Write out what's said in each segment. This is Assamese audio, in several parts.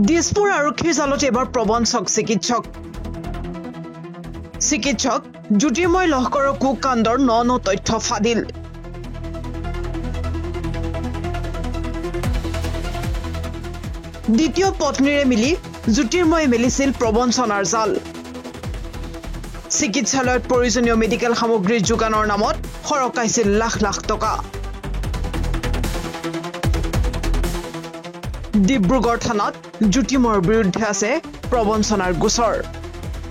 দিছপুৰ আৰক্ষীৰ জালত এবাৰ প্ৰবঞ্চক চিকিৎসক জ্যোতিৰ্ময় লহকৰৰ কুকাণ্ডৰ ন তথ্য ফাদিল। দ্বিতীয় পত্নীৰে মিলি জ্যোতিৰ্ময় মেলিছিল প্ৰবঞ্চনাৰ জাল। চিকিৎসালয়ত প্ৰয়োজনীয় মেডিকেল সামগ্ৰীৰ যোগানৰ নামত সৰকাইছিল লাখ লাখ টকা। ডিব্ৰুগড় থানাত জ্যোতিৰ্ময়ৰ বিৰুদ্ধে আছে প্ৰবঞ্চনাৰ গোচৰ।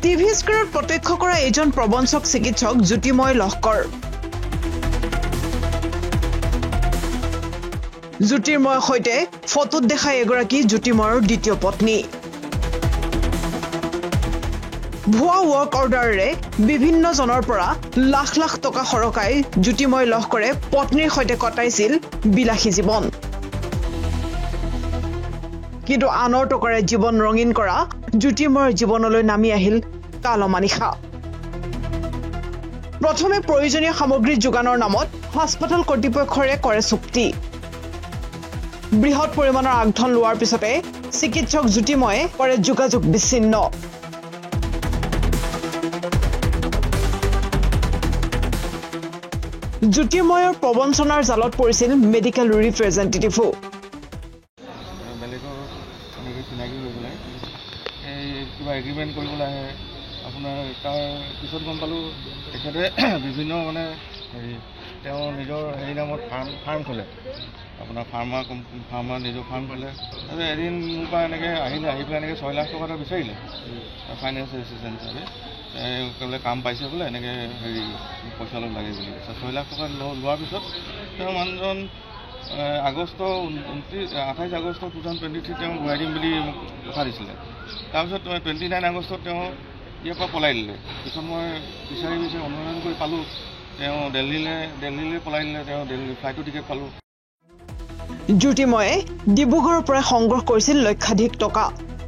টিভি স্ক্ৰীনত প্ৰত্যক্ষ কৰা এজন প্ৰবঞ্চক চিকিৎসক জ্যোতিৰ্ময় লহকৰ। জ্যোতিৰ্ময়ৰ সৈতে ফটোত দেখা এগৰাকী জ্যোতিৰ্ময়ৰ দ্বিতীয় পত্নী। ভুৱা ৱৰ্ক অৰ্ডাৰেৰে বিভিন্ন জনৰ পৰা লাখ লাখ টকা সৰকাই জ্যোতিৰ্ময় লহকৰে পত্নীৰ সৈতে কটাইছিল বিলাসী জীৱন। কিন্তু আনৰ টকাৰে জীৱন ৰঙীন কৰা জ্যোতিৰ্ময়ৰ জীৱনলৈ নামি আহিল কালমানিশা। প্ৰথমে প্ৰয়োজনীয় সামগ্ৰী যোগানৰ নামত হাস্পতাল কৰ্তৃপক্ষৰে কৰে চুক্তি। বৃহৎ পৰিমাণৰ আগধন লোৱাৰ পিছতে চিকিৎসক জ্যোতিৰ্ময়ে কৰে যোগাযোগ বিচ্ছিন্ন। জ্যোতিৰ্ময়ৰ প্ৰবঞ্চনাৰ জালত পৰিছিল মেডিকেল ৰিপ্ৰেজেণ্টেটিভো। চিনাকি হৈ পেলাই কিবা এগ্ৰিমেণ্ট কৰিবলৈ আহে। আপোনাৰ তাৰ পিছত গম পালোঁ তেখেতে বিভিন্ন তেওঁ নিজৰ নামত ফাৰ্ম খোলে। আপোনাৰ ফাৰ্মাৰ নিজৰ ফাৰ্ম খোলে। এদিন মোৰ পৰা এনেকৈ আহি পেলাই এনেকৈ 6 লাখ টকা এটা বিচাৰিলে ফাইনেন্স এছিষ্টেণ্ট হিচাপে। ক'লে কাম পাইছে বোলে, এনেকৈ পইচা অলপ লাগে বুলি। 6 লাখ টকা লোৱাৰ পিছত তেওঁ মানুহজন 28 আগষ্ট 2023 তেওঁ ঘূৰাই দিম বুলি মোক কথা দিছিলে। তাৰপিছত 29 আগষ্টত তেওঁ ইয়াৰ পৰা পলাই দিলে। পিছত মই বিচাৰি অনুসন্ধান কৰি পালোঁ তেওঁ দিল্লীলৈ পলাই দিলে। তেওঁ দিল্লী ফ্লাইটৰ টিকেট পালোঁ। জ্যোতিৰ্ময়ে ডিব্ৰুগড়ৰ পৰা সংগ্ৰহ কৰিছিল লক্ষাধিক টকা।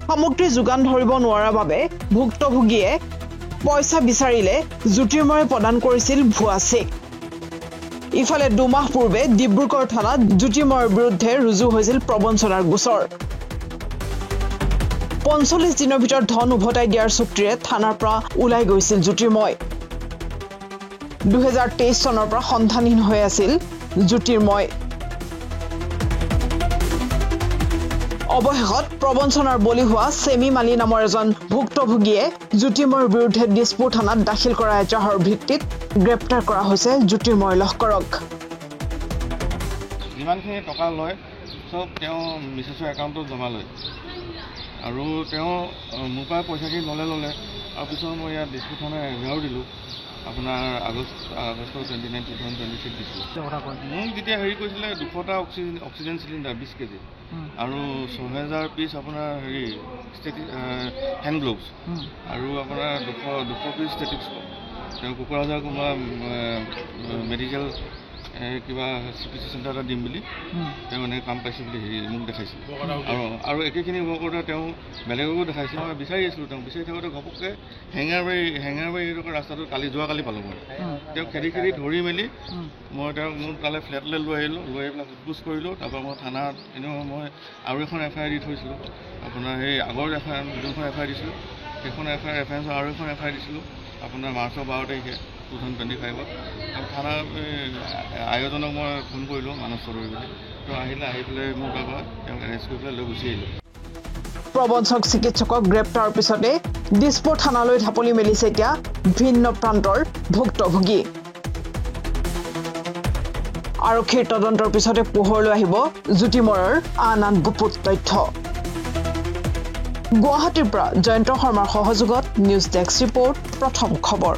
সামগ্ৰী যোগান ধৰিব নোৱাৰাৰ বাবে ভুক্তভোগীয়ে পইচা বিচাৰিলে জ্যোতিৰ্ময়ে প্ৰদান কৰিছিল ভুৱা চেক। ইফালে 2 মাহ পূৰ্বে ডিব্ৰুগড় থানাত জ্যোতিৰ্ময়ৰ বিৰুদ্ধে ৰুজু হৈছিল প্ৰবঞ্চনাৰ গোচৰ। 45 দিনৰ ভিতৰত ধন উভতাই দিয়াৰ চুক্তিৰে থানাৰ পৰা ওলাই গৈছিল জ্যোতিৰ্ময়। 2023 চনৰ পৰা সন্ধানহীন হৈ আছিল জ্যোতিৰ্ময়। অৱশেষত প্ৰবঞ্চনাৰ বলি হোৱা চেমি মালি নামৰ এজন ভুক্তভোগীয়ে জ্যোতিৰ্ময়ৰ বিৰুদ্ধে দিছপুৰ থানাত দাখিল কৰা এজাহাৰৰ ভিত্তিত গ্ৰেপ্তাৰ কৰা হৈছে জ্যোতিৰ্ময় লহকৰক। যিমানখিনি টকা লয় চব তেওঁ মিছেছৰ একাউণ্টত জমা লয়। আৰু তেওঁ মোৰ পৰা পইচাখিনি ল'লে। আৰু পিছত মই ইয়াত দিছপুৰ থানাত এজাহাৰো দিলোঁ। আপোনাৰ আগষ্ট 29, 2026 দিছিলোঁ। মোক যেতিয়া কৰিছিলে 200টা অক্সিজেন চিলিণ্ডাৰ 20 কেজি আৰু 6000 পিচ আপোনাৰ হেণ্ড গ্লোভছ আৰু আপোনাৰ 200 পিচ ষ্টেটিক্স। তেওঁ কোকৰাঝাৰ মেডিকেল কিবা CPC চেণ্টাৰ এটা দিম বুলি তেওঁ এনেকৈ কাম পাইছে বুলি মোক দেখাইছিল। আৰু একেখিনি ৱৰ্ক অৰ্ডাৰ তেওঁ বেলেগকো দেখাইছিল। মই বিচাৰি আছিলোঁ। তেওঁ বিচাৰি থাকোঁতে ঘপককৈ হেঙাৰবাৰী এইডোখৰ ৰাস্তাটো যোৱাকালি পালোঁ মই। তেওঁক খেদি ধৰি মেলি মই তেওঁক মোৰ তালৈ ফ্লেটলৈ লৈ আহিলোঁ। লৈ আহি পেলাই সোধপোছ কৰিলোঁ। তাৰপৰা মই থানাত মই আৰু এখন FIR দি থৈছিলোঁ। আপোনাৰ আগৰ যোনখন FIR দিছিলোঁ সেইখন ৰেফাৰেঞ্চৰ আৰু এখন FIR দিছিলোঁ আপোনাৰ মাৰ্চৰ 12 তাৰিখে 2025। থানাৰ আয়োজনক মই ফোন কৰিলোঁ মানস চৌধুৰী বুলি। তেওঁ আহি পেলাই মোৰ তাৰপৰা তেওঁক এৰেষ্ট কৰি পেলাই লৈ গুচি আহিলোঁ। প্ৰবঞ্চক চিকিৎসকক গ্ৰেপ্তাৰৰ পিছতে দিছপুৰ থানালৈ ঢাপলি মেলিছে এতিয়া ভিন্ন প্ৰান্তৰ ভুক্তভোগী। আৰক্ষীৰ তদন্তৰ পিছতে পোহৰলৈ আহিব জ্যোতিৰ্ময়ৰ আন গুপুত তথ্য। গুৱাহাটীৰ পৰা জয়ন্ত শৰ্মাৰ সহযোগত নিউজ ডেস্ক ৰিপৰ্ট প্ৰথম খবৰ।